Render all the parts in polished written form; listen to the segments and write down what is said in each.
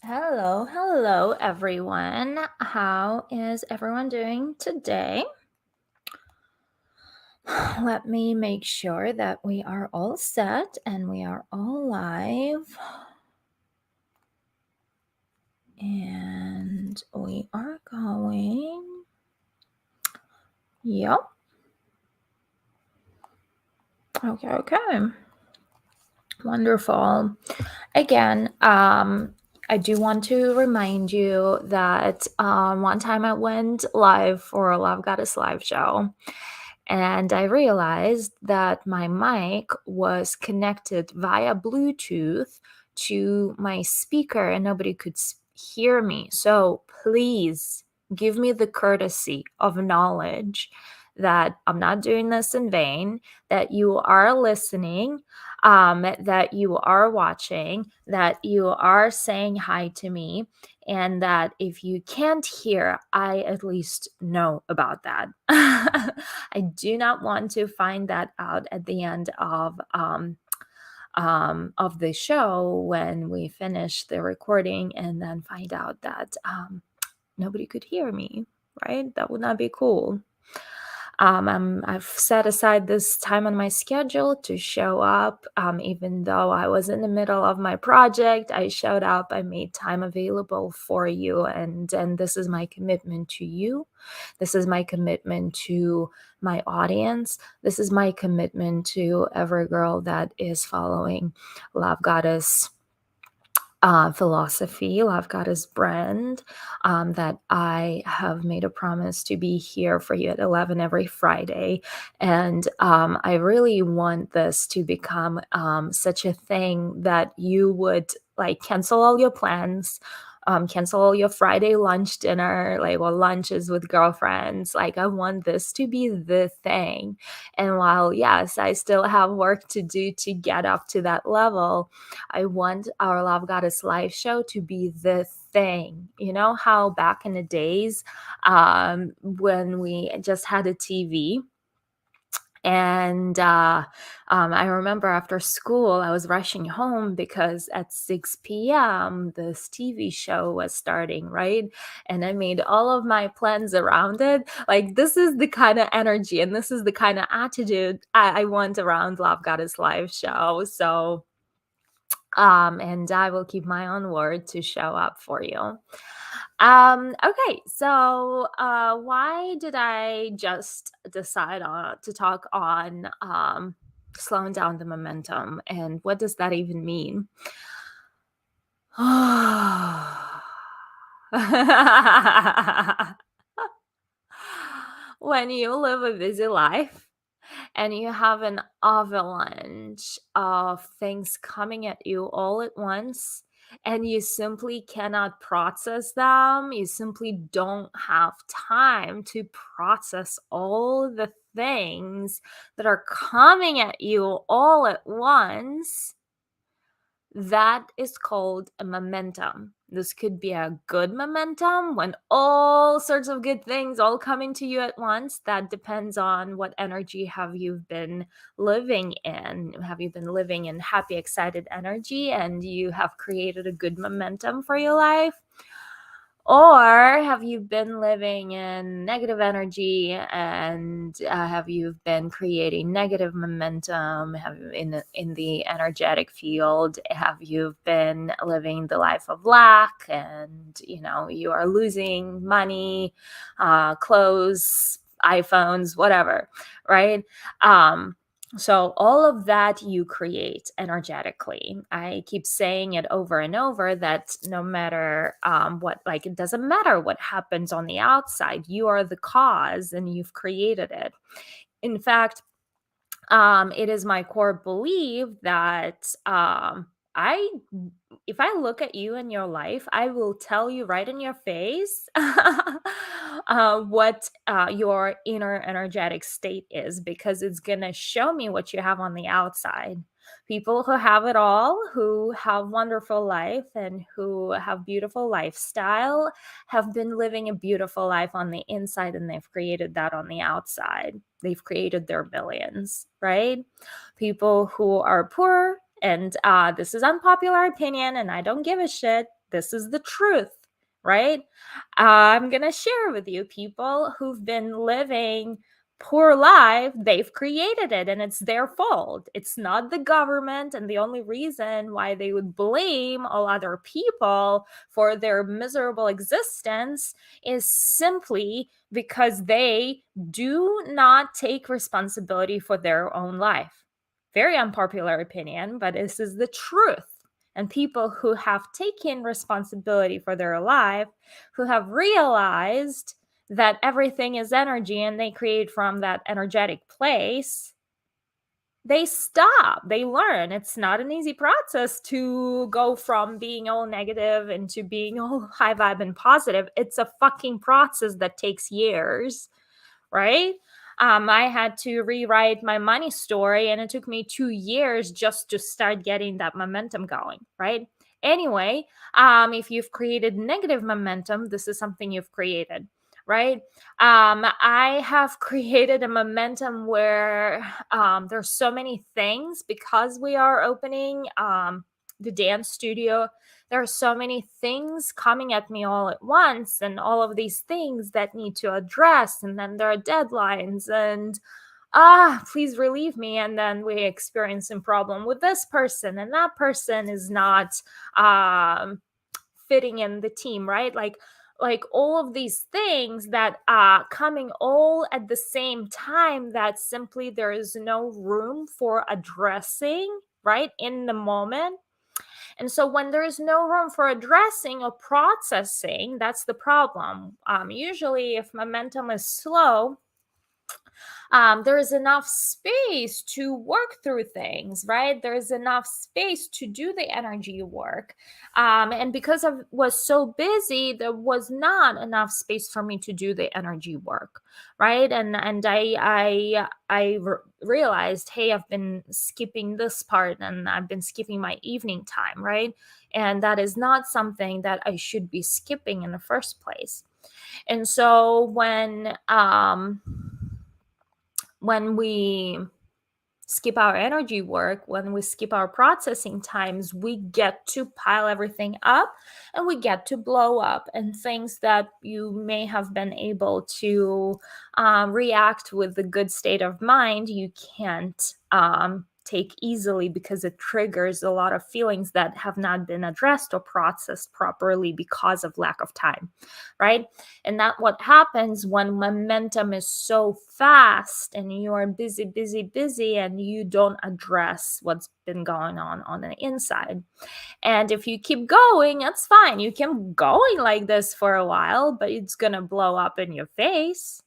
Hello, everyone. How is everyone doing today? Let me make sure that we are all set and we are all live. And we are going. Yep. Okay. Wonderful. Again, I do want to remind you that one time I went live for a Lovegodesss Live Show, and I realized that my mic was connected via Bluetooth to my speaker and nobody could hear me. So please give me the courtesy of knowledge that I'm not doing this in vain, that you are listening, that you are watching, that you are saying hi to me, and that if you can't hear, I at least know about that. I do not want to find that out at the end of the show when we finish the recording and then find out that nobody could hear me, right? That would not be cool. I've set aside this time on my schedule to show up. Even though I was in the middle of my project, I showed up. I made time available for you, and this is my commitment to you. This is my commitment to my audience. This is my commitment to every girl that is following Lovegodesss philosophy, Lovegodesss brand, that I have made a promise to be here for you at 11 every Friday. And I really want this to become such a thing that you would like cancel all your plans, cancel all your Friday lunch dinner, like or lunches with girlfriends. Like I want this to be the thing. And while yes, I still have work to do to get up to that level, I want our Lovegodesss Live Show to be the thing. You know how back in the days when we just had a TV, and I remember after school, I was rushing home because at 6 p.m., this TV show was starting, right? And I made all of my plans around it. Like, this is the kind of energy and this is the kind of attitude I want around Lovegodesss Live Show. So, and I will keep my own word to show up for you. Okay, so why did I just decide to talk on slowing down the momentum, and what does that even mean? When you live a busy life and you have an avalanche of things coming at you all at once, and you simply cannot process them, you simply don't have time to process all the things that are coming at you all at once. That is called a momentum. This could be a good momentum when all sorts of good things all coming to you at once. That depends on what energy have you been living in. Have you been living in happy, excited energy and you have created a good momentum for your life? Or have you been living in negative energy and have you been creating negative momentum? Have you in the energetic field? Have you been living the life of lack and you are losing money, clothes, iPhones, whatever, right? So all of that you create energetically. I keep saying it over and over that no matter what, like it doesn't matter what happens on the outside, you are the cause and you've created it. In fact, it is my core belief that I, if I look at you in your life, I will tell you right in your face what your inner energetic state is, because it's going to show me what you have on the outside. People who have it all, who have wonderful life and who have beautiful lifestyle, have been living a beautiful life on the inside, and they've created that on the outside. They've created their millions, right? People who are poor, and this is unpopular opinion, and I don't give a shit. This is the truth, right? I'm going to share with you people who've been living poor life. They've created it and it's their fault. It's not the government. And the only reason why they would blame all other people for their miserable existence is simply because they do not take responsibility for their own life. Very unpopular opinion, but this is the truth. And people who have taken responsibility for their life, who have realized that everything is energy and they create from that energetic place, they stop, they learn. It's not an easy process to go from being all negative into being all high vibe and positive. It's a fucking process that takes years, right? I had to rewrite my money story and it took me 2 years just to start getting that momentum going, right? Anyway, if you've created negative momentum, this is something you've created, right? I have created a momentum where there's so many things because we are opening the dance studio. There are so many things coming at me all at once, and all of these things that need to address, and then there are deadlines, and please relieve me. And then we experience a problem with this person, and that person is not fitting in the team, right? Like all of these things that are coming all at the same time, that simply there is no room for addressing, right, in the moment. And so when there is no room for addressing or processing, that's the problem. Usually if momentum is slow, there is enough space to work through things, right? There is enough space to do the energy work. And because I was so busy, there was not enough space for me to do the energy work, right? And I realized, hey, I've been skipping this part and I've been skipping my evening time, right? And that is not something that I should be skipping in the first place. And so when we skip our energy work, when we skip our processing times, we get to pile everything up and we get to blow up. And things that you may have been able to react with a good state of mind, you can't take easily because it triggers a lot of feelings that have not been addressed or processed properly because of lack of time, right? And that what happens when momentum is so fast and you are busy, busy, busy, and you don't address what's been going on the inside. And if you keep going, that's fine. You can going like this for a while, but it's gonna blow up in your face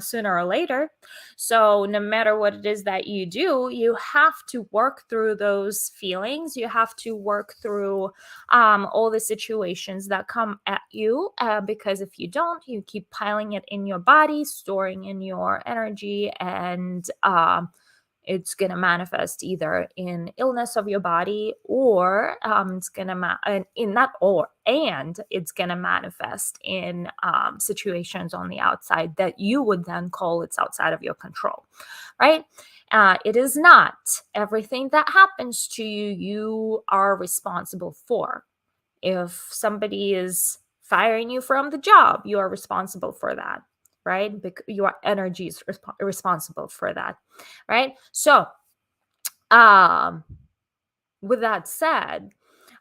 sooner or later. So no matter what it is that you do, you have to work through those feelings. You have to work through all the situations that come at you, because if you don't, you keep piling it in your body, storing in your energy, and it's going to manifest either in illness of your body, or it's going to it's going to manifest in situations on the outside that you would then call it's outside of your control, right? It is not everything that happens to you you are responsible for. If somebody is firing you from the job, you are responsible for that, right? Because your energy is responsible for that, right? So, with that said,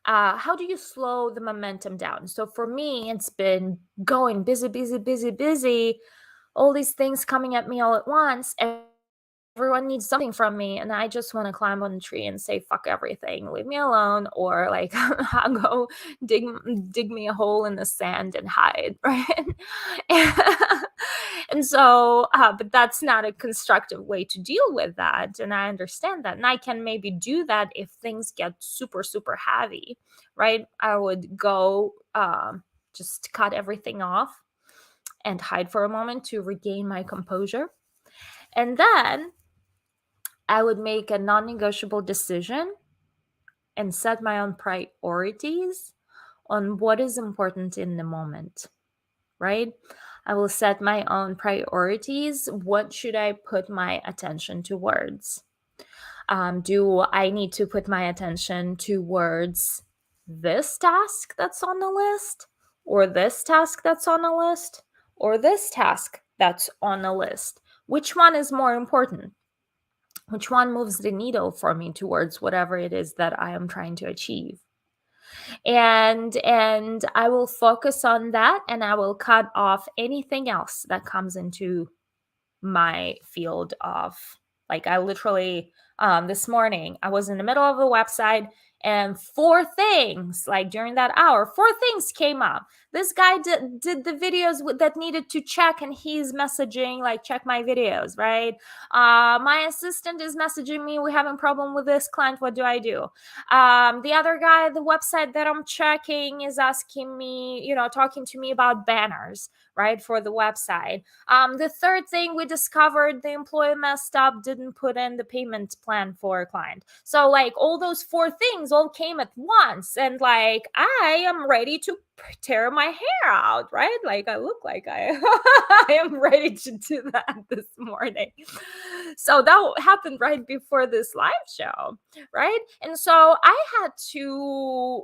how do you slow the momentum down? So for me, it's been going busy, busy, busy, busy, all these things coming at me all at once. Everyone needs something from me, and I just want to climb on a tree and say fuck everything, leave me alone, or like I'll go dig me a hole in the sand and hide, right? And so but that's not a constructive way to deal with that, and I understand that, and I can maybe do that if things get super super heavy, right? I would go just cut everything off and hide for a moment to regain my composure, and then I would make a non-negotiable decision and set my own priorities on what is important in the moment, right? I will set my own priorities. What should I put my attention towards? Do I need to put my attention towards this task that's on the list, or this task that's on the list, or this task that's on the list? Which one is more important? Which one moves the needle for me towards whatever it is that I am trying to achieve? And I will focus on that, and I will cut off anything else that comes into my field of, like, I literally, this morning I was in the middle of a website, and four things, like, during that hour, four things came up. This guy did the videos that needed to check, and he's messaging like, check my videos, right? My assistant is messaging me, we having problem with this client, what do I do? The other guy, the website that I'm checking, is asking me, talking to me about banners, right, for the website. The third thing, we discovered the employee messed up, didn't put in the payment plan for a client. So, like, all those four things all came at once, and, like, I am ready to tear my hair out, right? Like, I look like I am ready to do that this morning. So that happened right before this live show, right? And so I had to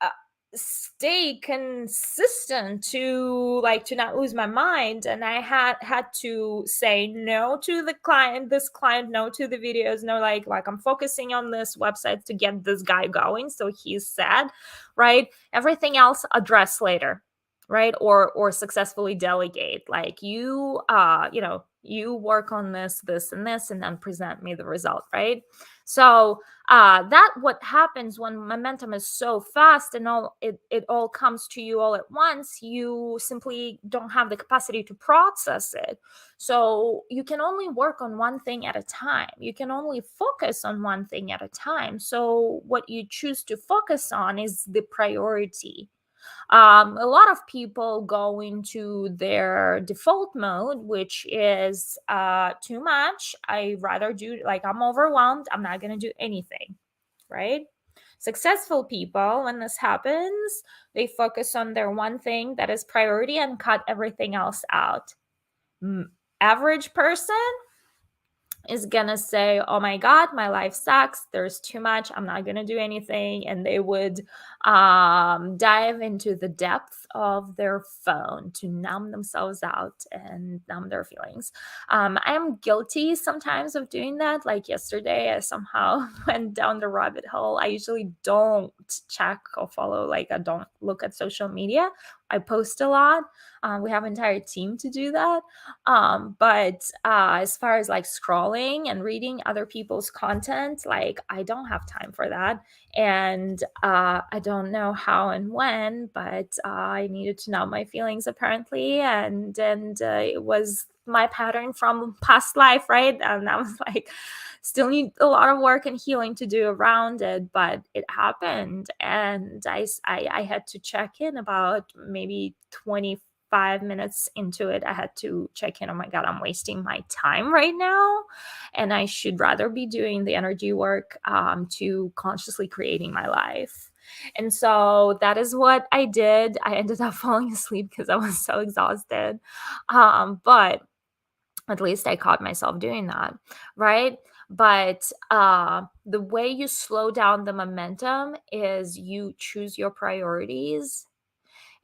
uh, stay consistent to, like, to not lose my mind, and I had to say no to this client, no to the videos, no, like I'm focusing on this website to get this guy going so he's sad, right? Everything else address later, right? Or successfully delegate, like, you work on this and this, and then present me the result, right? So that what happens when momentum is so fast, and it all comes to you all at once. You simply don't have the capacity to process it. So you can only work on one thing at a time. You can only focus on one thing at a time. So what you choose to focus on is the priority. A lot of people go into their default mode, which is too much. I rather do, like, I'm overwhelmed, I'm not going to do anything, right? Successful people, when this happens, they focus on their one thing that is priority and cut everything else out. Average person is gonna say, oh my god, my life sucks, there's too much, I'm not gonna do anything, and they would dive into the depth of their phone to numb themselves out and numb their feelings. I'm guilty sometimes of doing that. Like yesterday, I somehow went down the rabbit hole. I usually don't check or follow, like, I don't look at social media. I post a lot. We have an entire team to do that. But as far as, like, scrolling and reading other people's content, like, I don't have time for that. And I don't know how and when, but I needed to numb my feelings apparently. And it was my pattern from past life, right? And I was like, still need a lot of work and healing to do around it, but it happened. And I had to check in about maybe 25 minutes into it. I had to check in, oh my god, I'm wasting my time right now, and I should rather be doing the energy work to consciously creating my life. And so that is what I did. I ended up falling asleep because I was so exhausted, but at least I caught myself doing that, right? But the way you slow down the momentum is you choose your priorities,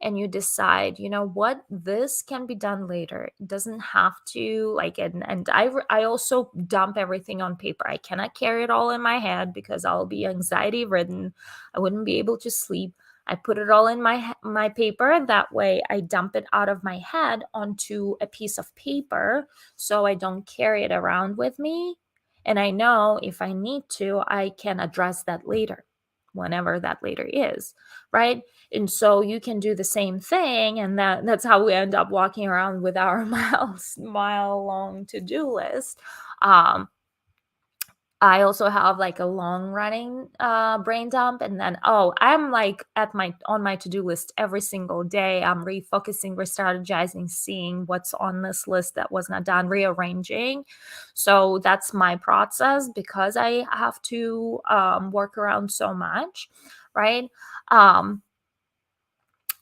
and you decide, you know what, this can be done later. It doesn't have to, like, and I also dump everything on paper. I cannot carry it all in my head because I'll be anxiety ridden. I wouldn't be able to sleep. I put it all in my paper. That way I dump it out of my head onto a piece of paper so I don't carry it around with me. And I know if I need to, I can address that later, whenever that later is, right? And so you can do the same thing, and that's how we end up walking around with our mile long to-do list. I also have, like, a long running brain dump, and then, I'm, like, on my to-do list every single day. I'm refocusing, re-strategizing, seeing what's on this list that was not done, rearranging. So that's my process because I have to work around so much, right?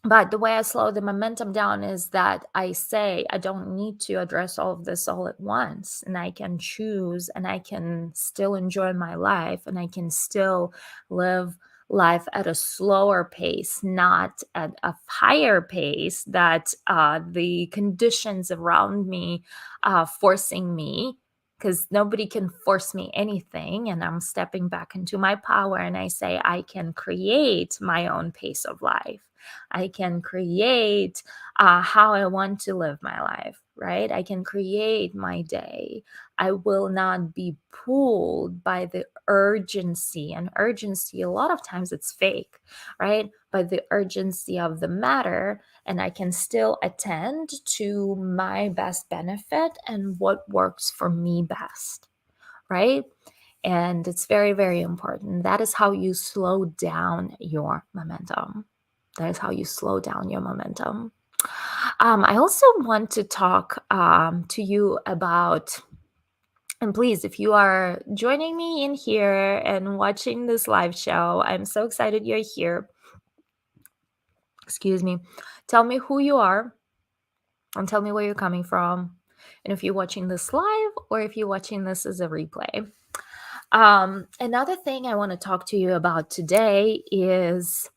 But the way I slow the momentum down is that I say I don't need to address all of this all at once, and I can choose, and I can still enjoy my life, and I can still live life at a slower pace, not at a higher pace that the conditions around me forcing me, because nobody can force me anything. And I'm stepping back into my power and I say, I can create my own pace of life. I can create how I want to live my life, right? I can create my day. I will not be pulled by the urgency. And urgency, a lot of times it's fake, right? By the urgency of the matter. And I can still attend to my best benefit and what works for me best, right? And it's very, very important. That is how you slow down your momentum. That is how you slow down your momentum. I also want to talk to you about, and please, if you are joining me in here and watching this live show, I'm so excited you're here. Excuse me. Tell me who you are and tell me where you're coming from. And if you're watching this live or if you're watching this as a replay. Another thing I want to talk to you about today is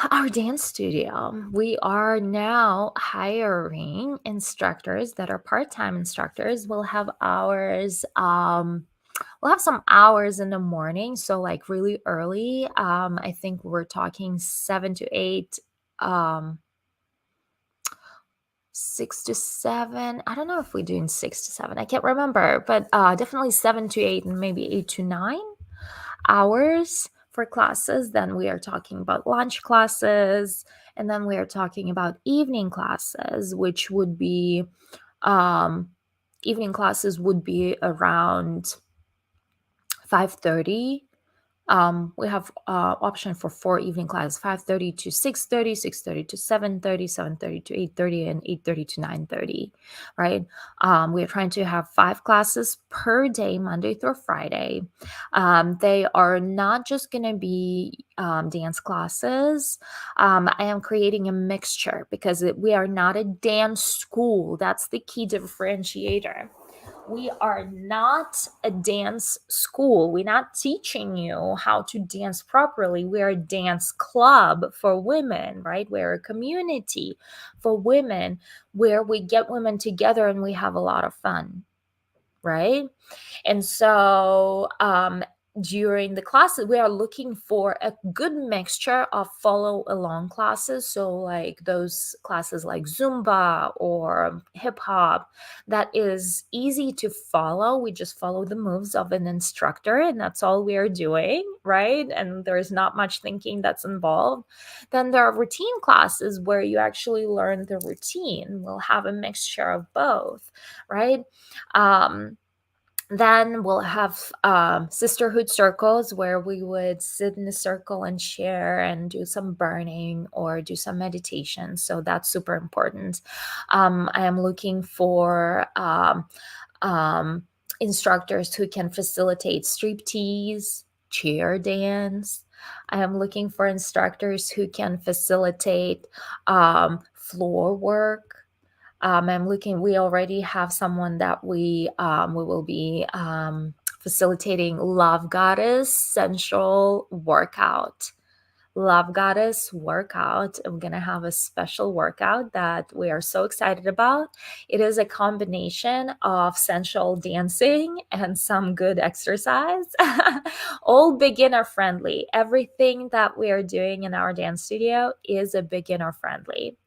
our dance studio. We are now hiring instructors that are part-time instructors. We'll have hours. We'll have some hours in the morning, so like really early. I think we're talking 7 to 8, 6 to 7. I don't know if we're doing 6 to 7. I can't remember, but definitely 7 to 8 and maybe 8 to 9 hours for classes. Then we are talking about lunch classes, and then we are talking about evening classes, which would be evening classes would be around 5:30. We have option for 4 evening classes: 5:30 to 6:30, 6:30 to 7:30, 7:30 to 8:30, and 8:30 to 9:30, right? We are trying to have 5 classes per day, Monday through Friday. They are not just going to be dance classes. I am creating a mixture because we are not a dance school. That's the key differentiator. We are not a dance school. We're not teaching you how to dance properly. We're a dance club for women, right? We're a community for women where we get women together and we have a lot of fun, right? And so during the classes, we are looking for a good mixture of follow along classes. So, like those classes like Zumba or hip hop, that is easy to follow. We just follow the moves of an instructor, and that's all we are doing, right? And there's not much thinking that's involved. Then there are routine classes where you actually learn the routine. We'll have a mixture of both, right? Then we'll have sisterhood circles where we would sit in a circle and share and do some burning or do some meditation. So that's super important. I am looking for instructors who can facilitate striptease, chair dance. I am looking for instructors who can facilitate floor work. We already have someone that we will be facilitating Lovegodesss sensual workout. Lovegodesss workout. I'm going to have a special workout that we are so excited about. It is a combination of sensual dancing and some good exercise, all beginner friendly. Everything that we are doing in our dance studio is a beginner friendly,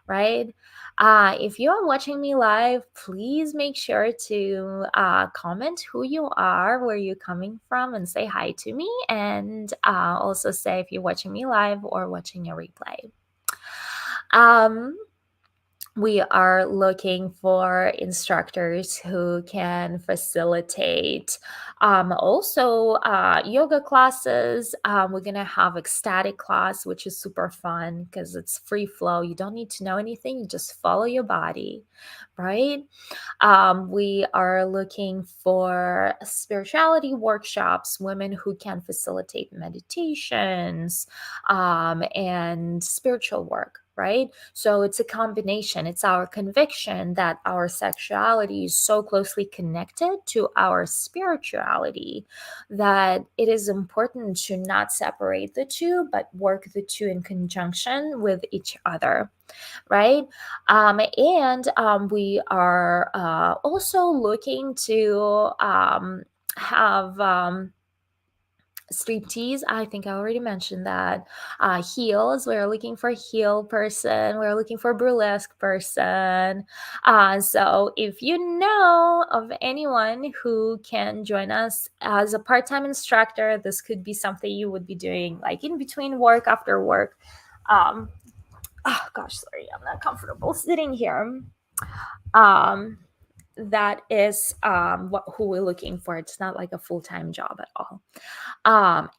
right? If you are watching me live, please make sure to comment who you are, where you're coming from, and say hi to me. And also say if you're watching me live or watching a replay. We are looking for instructors who can facilitate also yoga classes. We're going to have ecstatic class, which is super fun because it's free flow. You don't need to know anything. You just follow your body, right? We are looking for spirituality workshops, women who can facilitate meditations and spiritual work. right? So it's a combination. It's our conviction that our sexuality is so closely connected to our spirituality that it is important to not separate the two, but work the two in conjunction with each other, right? And we are also looking to have striptease. I think I already mentioned that. Heels, we're looking for heel person. We're looking for burlesque person. So if you know of anyone who can join us as a part-time instructor, this could be something you would be doing like in between work, after work. Um, oh gosh, sorry, I'm not comfortable sitting here. Um, that is what who we're looking for. It's not like a full-time job at all.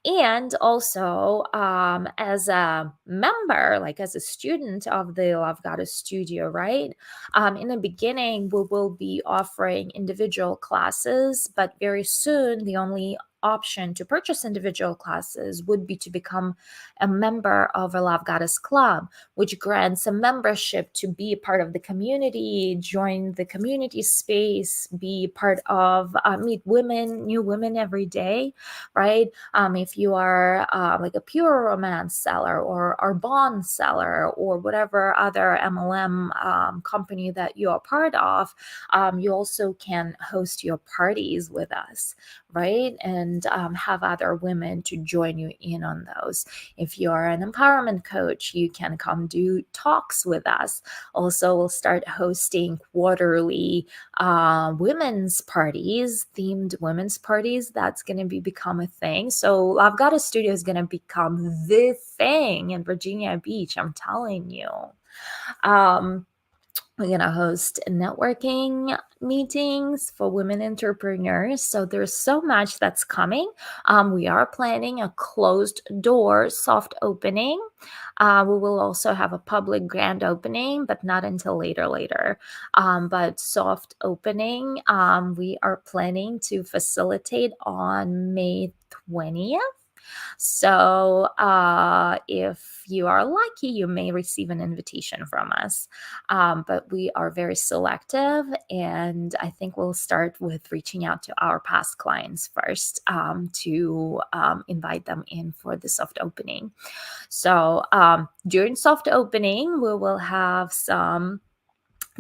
And also, as a member, like as a student of the Love Goddess Studio, right? In the beginning, we will be offering individual classes, but very soon, the only option to purchase individual classes would be to become a member of a Love Goddess Club, which grants a membership to be a part of the community, join the community space, be part of, meet women, new women every day, right? If you are like a pure romance seller or bond seller or whatever other MLM company that you are part of, you also can host your parties with us, right? And have other women to join you in on those. If you're an empowerment coach, you can come do talks with us. Also, we'll start hosting quarterly women's parties, themed women's parties. That's going to become a thing. So I've got a studio is going to become the thing in Virginia Beach. I'm telling you. Um, we're going to host networking meetings for women entrepreneurs. So there's so much that's coming. We are planning a closed door soft opening. We will also have a public grand opening, but not until later. But soft opening, we are planning to facilitate on May 20th. So if you are lucky, you may receive an invitation from us. But we are very selective, and I think we'll start with reaching out to our past clients first to invite them in for the soft opening. So during soft opening, we will have some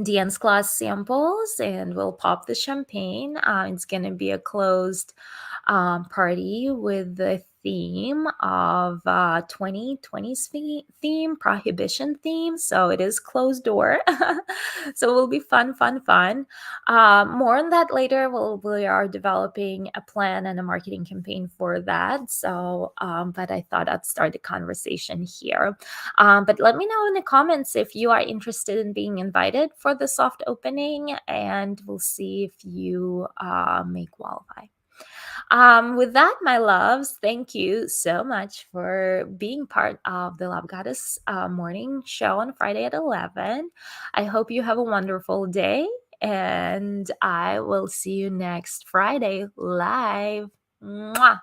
dance class samples and we'll pop the champagne. It's going to be a closed party with the theme of 2020's theme, prohibition theme. So it is closed door. So it will be fun. More on that later. We are developing a plan and a marketing campaign for that. So, but I thought I'd start the conversation here. But let me know in the comments if you are interested in being invited for the soft opening, and we'll see if you may qualify. With that, my loves, thank you so much for being part of the Love Goddess morning show on Friday at 11. I hope you have a wonderful day, and I will see you next Friday live. Mwah!